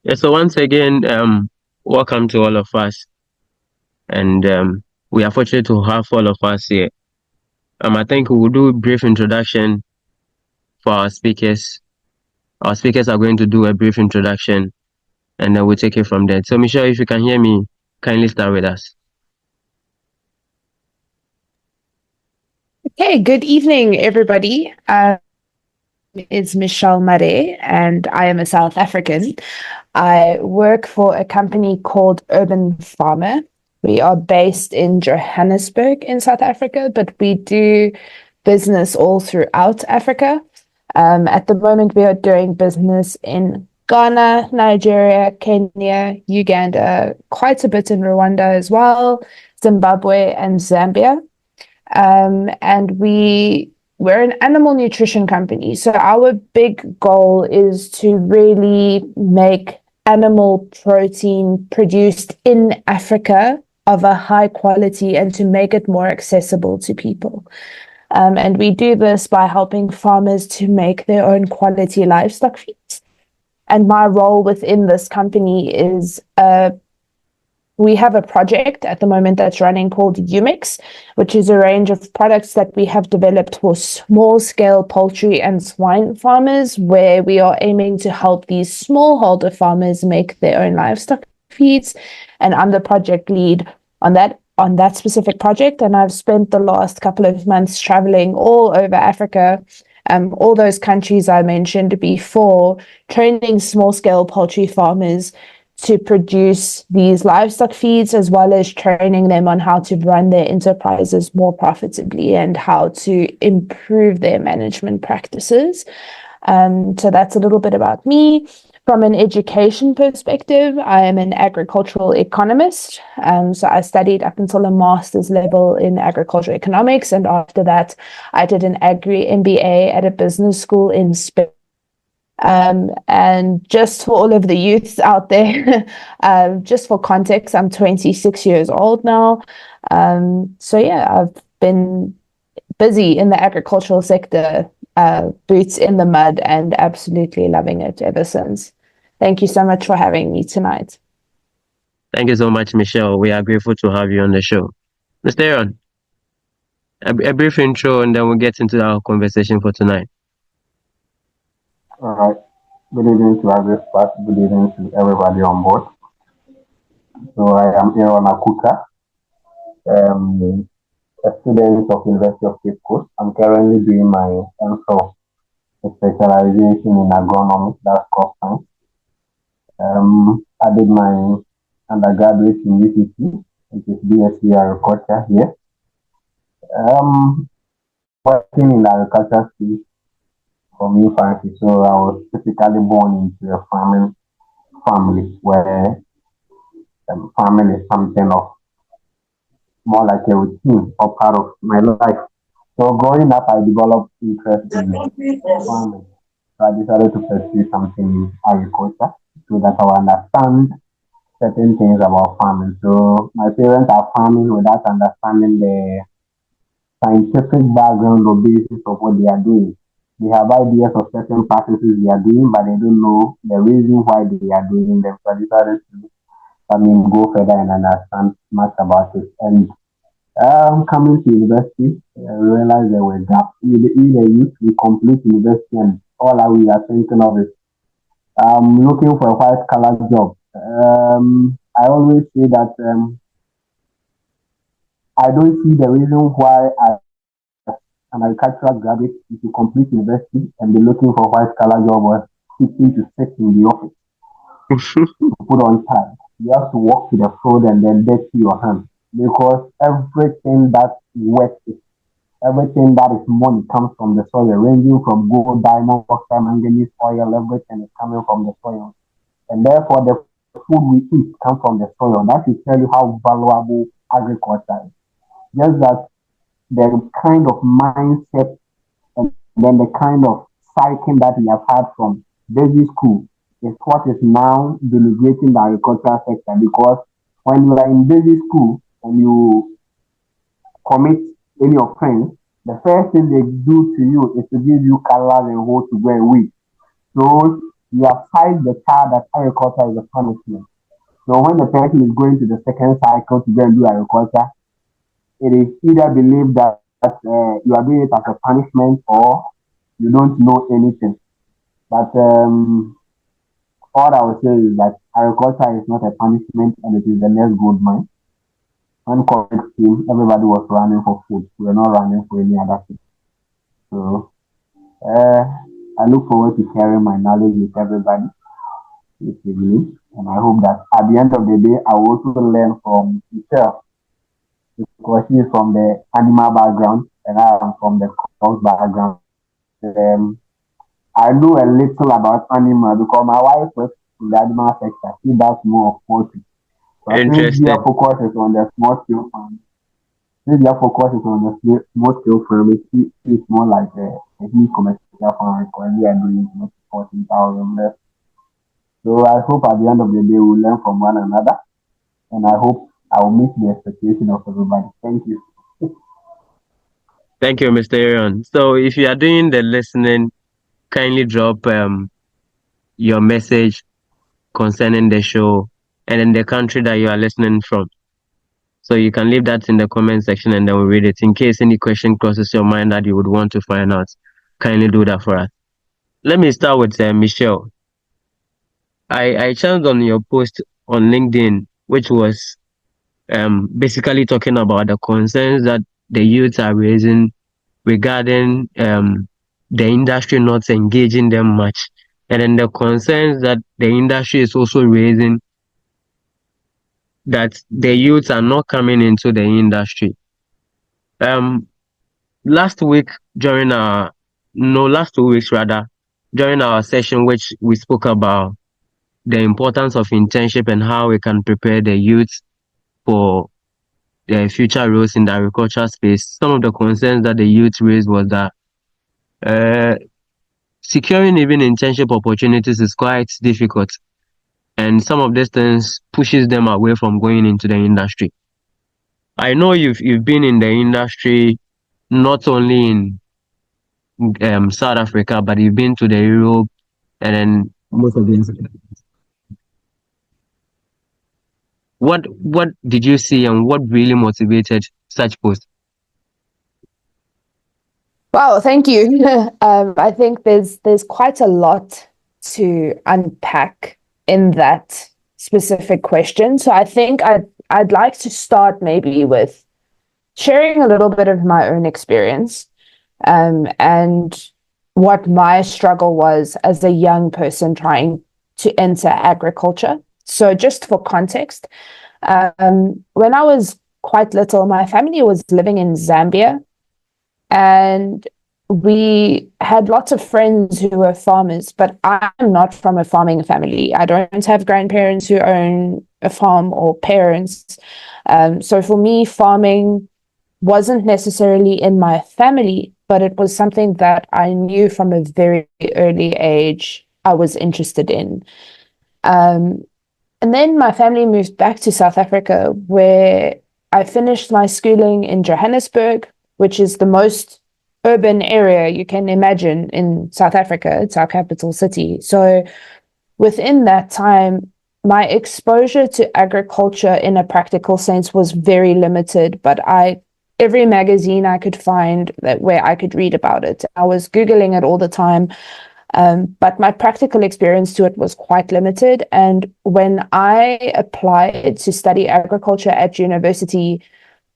Yeah, so once again, welcome to all of us, and we are fortunate to have all of us here. I think we will do a brief introduction for our speakers. Our speakers are going to do a brief introduction, and then we'll take it from there. So, Michelle, if you can hear me, kindly start with us. Okay, good evening, everybody. It's Michelle Mare, and I am a South African. I work for a company called Urban Farmer. We are based in Johannesburg in South Africa, but we do business all throughout Africa. At the moment, we are doing business in Ghana, Nigeria, Kenya, Uganda, quite a bit in Rwanda as well, Zimbabwe, and Zambia. And we're an animal nutrition company. So our big goal is to really make animal protein produced in Africa of a high quality and to make it more accessible to people. And we do this by helping farmers to make their own quality livestock feeds. And my role within this company is we have a project at the moment that's running called Umix, which is a range of products that we have developed for small scale poultry and swine farmers, where we are aiming to help these smallholder farmers make their own livestock feeds. And I'm the project lead on that specific project. And I've spent the last couple of months traveling all over Africa, all those countries I mentioned before, training small scale poultry farmers to produce these livestock feeds, as well as training them on how to run their enterprises more profitably and how to improve their management practices. So that's a little bit about me. From an education perspective, I am an agricultural economist. So I studied up until a master's level in agricultural economics. And after that, I did an agri MBA at a business school in Spain. And just for all of the youths out there, just for context, I'm 26 years old now. So yeah, I've been busy in the agricultural sector, boots in the mud, and absolutely loving it ever since. Thank you so much for having me tonight. Thank you so much, Michelle. We are grateful to have you on the show. Mr. Aaron, a brief intro, and then we'll get into our conversation for tonight. All right. Good evening to Agrispart. Good evening to everybody on board. So I am Aaron Akuka, a student of University of Cape Coast. I'm currently doing my MPhil specialization in agronomy, that's crop science. I did my undergraduate in UCC, which is BSc Agriculture here. Working in the agriculture space for me, frankly. So I was typically born into a farming family where farming is something of more like a routine or part of my life. So growing up, I developed interest in farming. So I decided to pursue something in agriculture so that I will understand certain things about farming. So my parents are farming without understanding the scientific background or basis of what they are doing. They have ideas of certain practices they are doing, but they don't know the reason why they are doing them. So I decided to, go further and understand much about it. And coming to university, I realized there were gaps. Either youth, we complete university and all that we are thinking of is looking for a white collar job. I always say that I don't see the reason why an agricultural graduate if you complete university and be looking for white collar job or seeking to sit in the office to put on tie. You have to walk to the field and then dirty your hands because everything that works is everything that is money comes from the soil, ranging from gold, diamond, oxide, manganese, oil, everything is coming from the soil. And therefore, the food we eat comes from the soil. That will tell you how valuable agriculture is. Just that the kind of mindset and then the kind of psyche that we have had from basic school is what is now delegating the agricultural sector because when you are in basic school and you commit any offense, the first thing they do to you is to give you colors and hold to go and weed. So you have tied the child that agriculture is a punishment. So when the person is going to the second cycle to go and do agriculture, it is either believed that you are doing it as a punishment or you don't know anything. But all I would say is that agriculture is not a punishment and it is the next gold mine. When COVID came, everybody was running for food. We were not running for any other thing. So I look forward to sharing my knowledge with everybody this evening. And I hope that at the end of the day, I will also learn from Michelle because she is from the animal background and I am from the cross background. I know a little about animal because my wife works in the animal sector. She does more of poultry. So since Interesting. your focus is on the small scale farm, small scale farming, it's more like a huge commercial farm because we are doing 14,000 less. So I hope at the end of the day we'll learn from one another, and I hope I will meet the expectation of everybody. Thank you. Thank you, Mr. Aaron. So if you are doing the listening, kindly drop your message concerning the show and in the country that you are listening from. So you can leave that in the comment section and then we'll read it. In case any question crosses your mind that you would want to find out, kindly do that for us. Let me start with Michelle. I chanced on your post on LinkedIn, which was basically talking about the concerns that the youths are raising regarding the industry not engaging them much, and then the concerns that the industry is also raising that the youths are not coming into the industry. Last week during our no last 2 weeks rather during our session, which we spoke about the importance of internship and how we can prepare the youth for their future roles in the agricultural space. Some of the concerns that the youth raised was that securing even internship opportunities is quite difficult, and some of these things pushes them away from going into the industry. I know you've been in the industry not only in South Africa, but you've been to the Europe and then most of the. What did you see and what really motivated such posts? Wow, thank you. I think there's quite a lot to unpack in that specific question. So I think I'd like to start maybe with sharing a little bit of my own experience, and what my struggle was as a young person trying to enter agriculture. So just for context, when I was quite little, my family was living in Zambia, and we had lots of friends who were farmers, but I'm not from a farming family. I don't have grandparents who own a farm or parents. So for me, farming wasn't necessarily in my family, but it was something that I knew from a very early age I was interested in. And then my family moved back to South Africa, where I finished my schooling in Johannesburg, which is the most urban area you can imagine in South Africa. It's our capital city. So within that time, my exposure to agriculture in a practical sense was very limited, but every magazine I could find where I could read about it, I was Googling it all the time. But my practical experience to it was quite limited. And when I applied to study agriculture at university,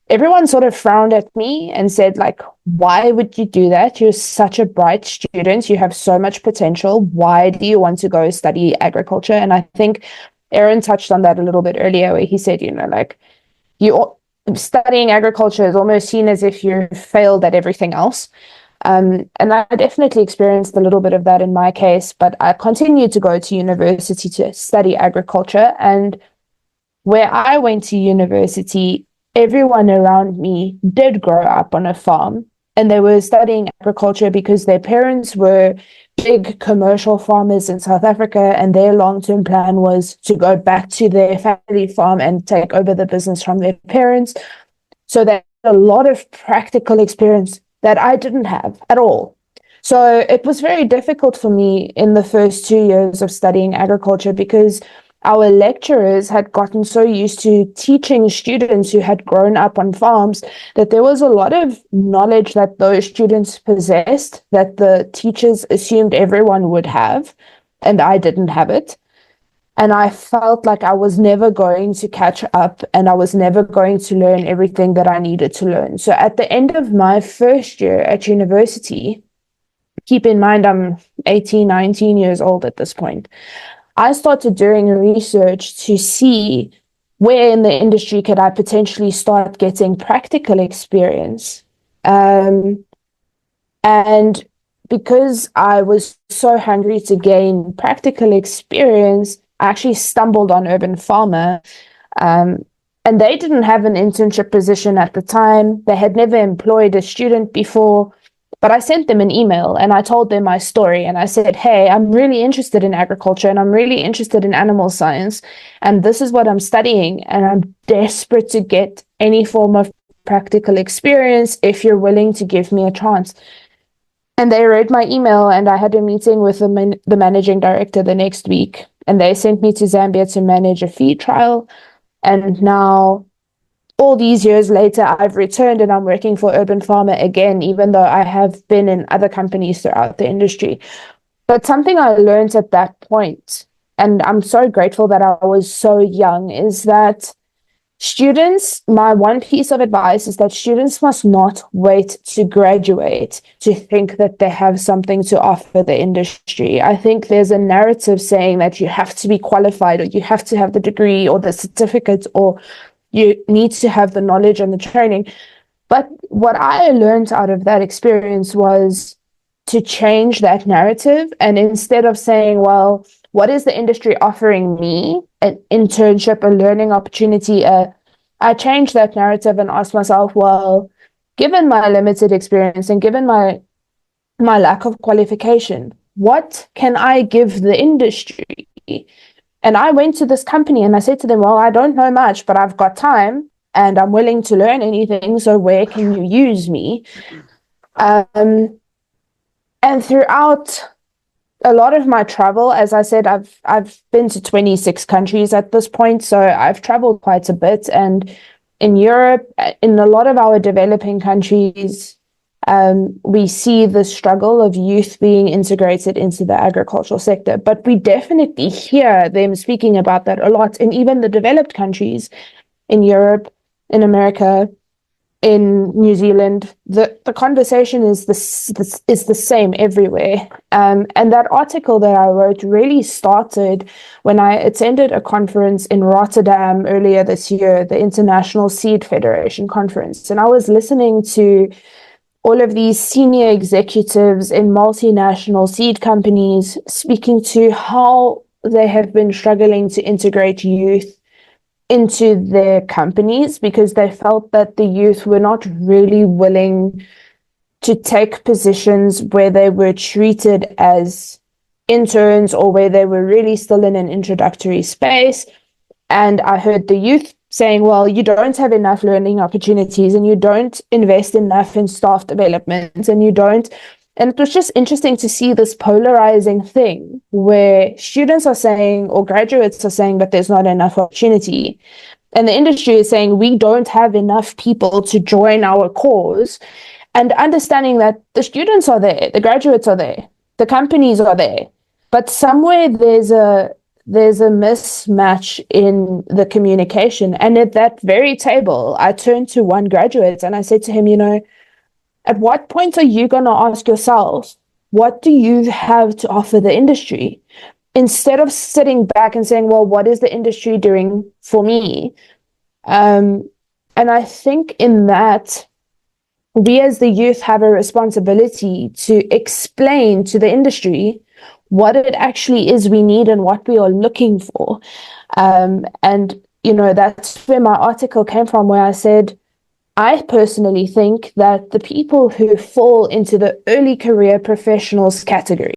everyone sort of frowned at me and said, like, why would you do that? You're such a bright student. You have so much potential. Why do you want to go study agriculture? And I think Aaron touched on that a little bit earlier, where he said, like, studying agriculture is almost seen as if you failed at everything else. And I definitely experienced a little bit of that in my case, but I continued to go to university to study agriculture. And where I went to university, everyone around me did grow up on a farm, and they were studying agriculture because their parents were big commercial farmers in South Africa, and their long-term plan was to go back to their family farm and take over the business from their parents. So they had a lot of practical experience that I didn't have at all. So it was very difficult for me in the first 2 years of studying agriculture because our lecturers had gotten so used to teaching students who had grown up on farms that there was a lot of knowledge that those students possessed that the teachers assumed everyone would have, and I didn't have it. And I felt like I was never going to catch up and I was never going to learn everything that I needed to learn. So at the end of my first year at university, keep in mind I'm 18, 19 years old at this point, I started doing research to see where in the industry could I potentially start getting practical experience. And because I was so hungry to gain practical experience, I actually stumbled on Urban Farmer. And they didn't have an internship position at the time. They had never employed a student before. But I sent them an email and I told them my story and I said, hey, I'm really interested in agriculture and I'm really interested in animal science. And this is what I'm studying. And I'm desperate to get any form of practical experience if you're willing to give me a chance. And they read my email and I had a meeting with the managing director the next week. And they sent me to Zambia to manage a feed trial. And now, all these years later, I've returned and I'm working for Urban Farmer again, even though I have been in other companies throughout the industry. But something I learned at that point, and I'm so grateful that I was so young, is that students, my one piece of advice is that students must not wait to graduate to think that they have something to offer the industry. I think there's a narrative saying that you have to be qualified or you have to have the degree or the certificate or you need to have the knowledge and the training. But what I learned out of that experience was to change that narrative. And instead of saying, well, what is the industry offering me? An internship, a learning opportunity. I changed that narrative and asked myself, well, given my limited experience and given my lack of qualification, what can I give the industry? And I went to this company and I said to them, well, I don't know much, but I've got time and I'm willing to learn anything. So where can you use me? And throughout a lot of my travel, as I said, I've been to 26 countries at this point. So I've traveled quite a bit. And in Europe, in a lot of our developing countries, we see the struggle of youth being integrated into the agricultural sector, but we definitely hear them speaking about that a lot. And even the developed countries in Europe, in America, in New Zealand, the conversation is the same everywhere. And that article that I wrote really started when I attended a conference in Rotterdam earlier this year, the International Seed Federation conference. And I was listening to all of these senior executives in multinational seed companies speaking to how they have been struggling to integrate youth into their companies because they felt that the youth were not really willing to take positions where they were treated as interns or where they were really still in an introductory space. And I heard the youth saying, well, you don't have enough learning opportunities and you don't invest enough in staff development and you don't. And it was just interesting to see this polarizing thing where students are saying or graduates are saying, but there's not enough opportunity. And the industry is saying, we don't have enough people to join our cause. And understanding that the students are there, the graduates are there, the companies are there, but somewhere there's a mismatch in the communication. And at that very table, I turned to one graduate and I said to him, at what point are you going to ask yourself, what do you have to offer the industry? Instead of sitting back and saying, well, what is the industry doing for me? And I think in that, we as the youth have a responsibility to explain to the industry what it actually is we need and what we are looking for. And, that's where my article came from, where I said, I personally think that the people who fall into the early career professionals category